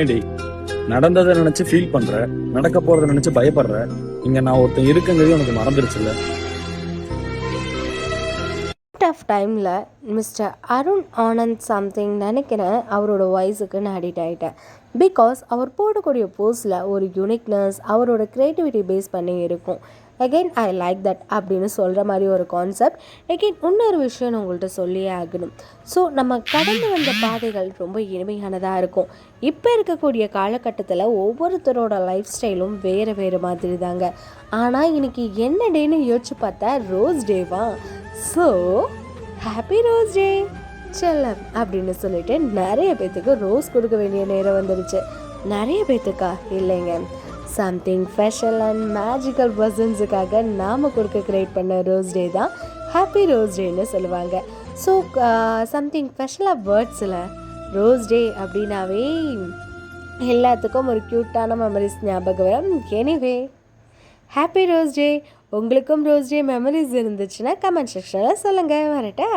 ஏண்டி, நடந்ததை நினைச்சு ஃபீல் பண்ற, நடக்க போறதை நினைச்சு பயப்படுற. இங்க நான் ஒருத்தன் இருக்குங்கிறது உனக்கு மறந்துருச்சுல்ல? ஆஃப் டைமில் மிஸ்டர் அருண் ஆனந்த் சம்திங் நினைக்கிறேன், அவரோட வாய்ஸுக்கு நான் அடிக்ட் ஆகிட்டேன். பிகாஸ் அவர் போடக்கூடிய போஸ்டில் ஒரு யூனிக்னஸ், அவரோட க்ரியேட்டிவிட்டி பேஸ் பண்ணி இருக்கும். அகெயின் ஐ லைக் தட் அப்படின்னு சொல்கிற மாதிரி ஒரு கான்செப்ட். அகெயின் இன்னொரு விஷயம் நான் உங்கள்கிட்ட சொல்லியே ஆகணும். ஸோ நம்ம கடந்து வந்த பாதைகள் ரொம்ப இனிமையானதாக இருக்கும். இப்போ இருக்கக்கூடிய காலகட்டத்தில் ஒவ்வொருத்தரோட லைஃப் ஸ்டைலும் வேறு வேறு மாதிரி தாங்க. ஆனால் இன்றைக்கி என்ன டேன்னு யோசிச்சு பார்த்தா ரோஸ் டேவா. ஸோ ஹாப்பி ரோஸ் டே செல்லம் அப்படின்னு சொல்லிட்டு நிறைய பேர்த்துக்கு ரோஸ் கொடுக்க வேண்டிய நேரம் வந்துடுச்சு. நிறைய பேர்த்துக்கா இல்லைங்க, சம்திங் ஸ்பெஷல் அண்ட் மேஜிக்கல் பர்சன்ஸுக்காக நாம் கொடுக்க க்ரியேட் பண்ண ரோஸ் டே தான் ஹாப்பி ரோஸ் டேன்னு சொல்லுவாங்க. ஸோ சம்திங் ஸ்பெஷலாக வேர்ட்ஸில் ரோஸ் டே அப்படின்னாவே எல்லாத்துக்கும் ஒரு க்யூட்டான மெமரிஸ் ஞாபகம் வரும். எனிவே ஹாப்பி ரோஸ் டே. உங்களுக்கும் ரோஸ் டே மெமரிஸ் இருந்துச்சுன்னா கமெண்ட் செக்ஷனில் சொல்லுங்கள். வரட்டா?